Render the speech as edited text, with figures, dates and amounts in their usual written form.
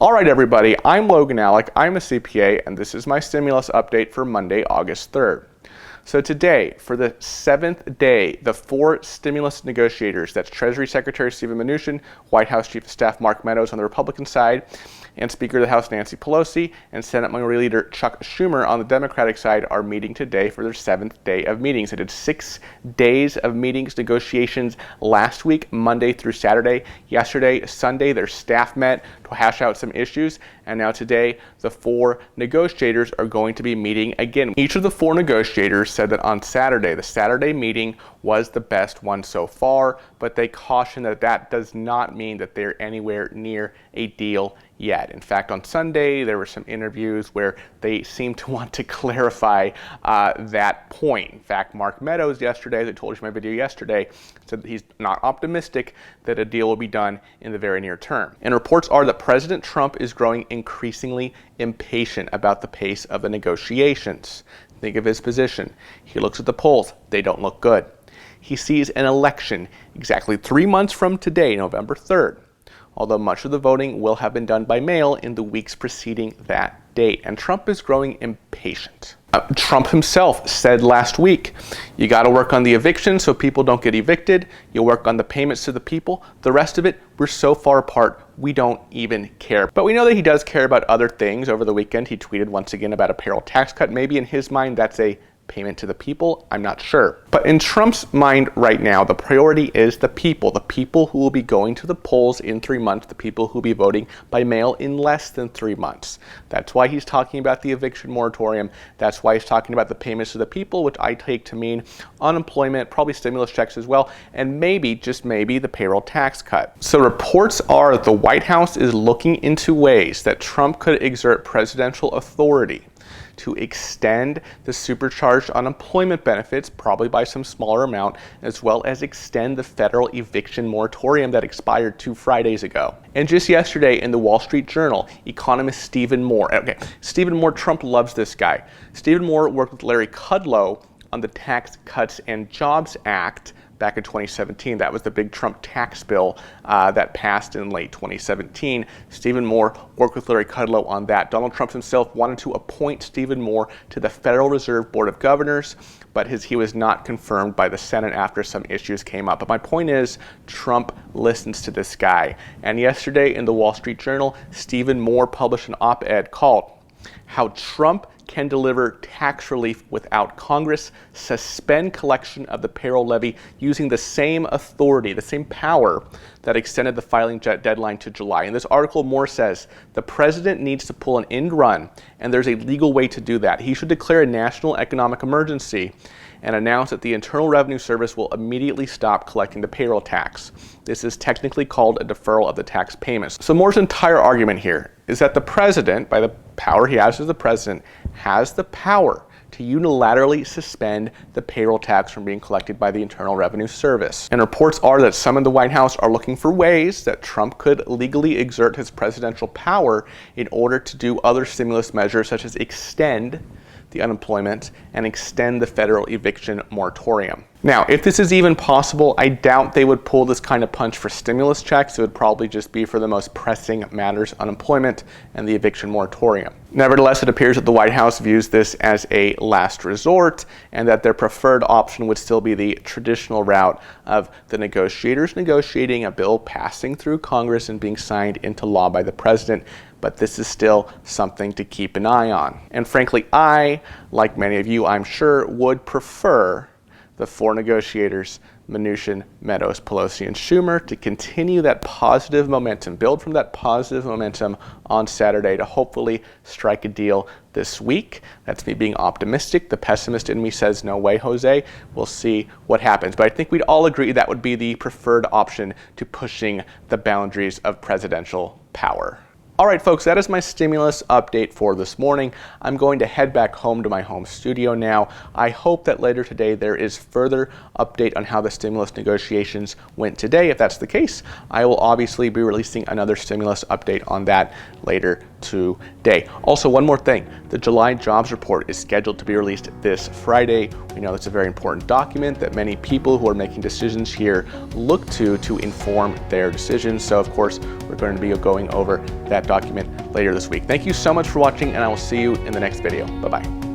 All right, everybody, I'm Logan Alec, I'm a CPA, and this is my stimulus update for Monday, August 3rd. So today, for the 7th day, the four stimulus negotiators, that's Treasury Secretary Steven Mnuchin, White House Chief of Staff Mark Meadows on the Republican side, and Speaker of the House Nancy Pelosi, and Senate Minority Leader Chuck Schumer on the Democratic side are meeting today for their 7th day of meetings. They did 6 days of meetings, negotiations last week, Monday through Saturday. Yesterday, Sunday, their staff met to hash out some issues, and now today, the four negotiators are going to be meeting again. Each of the four negotiators said that on Saturday, the Saturday meeting was the best one so far, but they caution that that does not mean that they're anywhere near a deal yet. In fact, on Sunday, there were some interviews where they seemed to want to clarify that point. In fact, Mark Meadows yesterday, as I told you in my video yesterday, said that he's not optimistic that a deal will be done in the very near term. And reports are that President Trump is growing increasingly impatient about the pace of the negotiations. Think of his position. He looks at the polls. They don't look good. He sees an election exactly 3 months from today, November 3rd, although much of the voting will have been done by mail in the weeks preceding that date. And Trump is growing impatient. Trump himself said last week, you got to work on the eviction so people don't get evicted. You work on the payments to the people. The rest of it, we're so far apart, we don't even care. But we know that he does care about other things. Over the weekend, he tweeted once again about a payroll tax cut. Maybe in his mind, that's a payment to the people, I'm not sure. But in Trump's mind right now, the priority is the people who will be going to the polls in 3 months, the people who will be voting by mail in less than 3 months. That's why he's talking about the eviction moratorium. That's why he's talking about the payments to the people, which I take to mean unemployment, probably stimulus checks as well, and maybe, just maybe, the payroll tax cut. So reports are that the White House is looking into ways that Trump could exert presidential authority to extend the supercharged unemployment benefits, probably by some smaller amount, as well as extend the federal eviction moratorium that expired 2 Fridays ago. And just yesterday in the Wall Street Journal, economist Stephen Moore, Stephen Moore, Trump loves this guy. Stephen Moore worked with Larry Kudlow on the Tax Cuts and Jobs Act back in 2017. That was the big Trump tax bill that passed in late 2017. Stephen Moore worked with Larry Kudlow on that. Donald Trump himself wanted to appoint Stephen Moore to the Federal Reserve Board of Governors, but he was not confirmed by the Senate after some issues came up. But my point is, Trump listens to this guy. And yesterday in the Wall Street Journal, Stephen Moore published an op-ed called "How Trump Can Deliver Tax Relief Without Congress, Suspend Collection of the Payroll Levy Using the Same Authority, the same power that extended the filing deadline to July." In this article, Moore says, the president needs to pull an end run, and there's a legal way to do that. He should declare a national economic emergency and announce that the Internal Revenue Service will immediately stop collecting the payroll tax. This is technically called a deferral of the tax payments. So Moore's entire argument here is that the president, by the power he has as the president, has the power to unilaterally suspend the payroll tax from being collected by the Internal Revenue Service. And reports are that some in the White House are looking for ways that Trump could legally exert his presidential power in order to do other stimulus measures, such as extend the unemployment and extend the federal eviction moratorium. Now, if this is even possible, I doubt they would pull this kind of punch for stimulus checks. It would probably just be for the most pressing matters, unemployment and the eviction moratorium. Nevertheless, it appears that the White House views this as a last resort and that their preferred option would still be the traditional route of the negotiators negotiating a bill passing through Congress and being signed into law by the president. But this is still something to keep an eye on. And frankly, I, like many of you, I'm sure, would prefer the four negotiators, Mnuchin, Meadows, Pelosi, and Schumer, to continue that positive momentum, build from that positive momentum on Saturday to hopefully strike a deal this week. That's me being optimistic. The pessimist in me says, no way, Jose. We'll see what happens. But I think we'd all agree that would be the preferred option to pushing the boundaries of presidential power. All right, folks, that is my stimulus update for this morning. I'm going to head back home to my home studio now. I hope that later today there is further update on how the stimulus negotiations went today. If that's the case, I will obviously be releasing another stimulus update on that later today. Also, one more thing, the July jobs report is scheduled to be released this Friday. We know it's a very important document that many people who are making decisions here look to inform their decisions. So of course, we're going to be going over that document later this week. Thank you so much for watching, and I will see you in the next video. Bye-bye.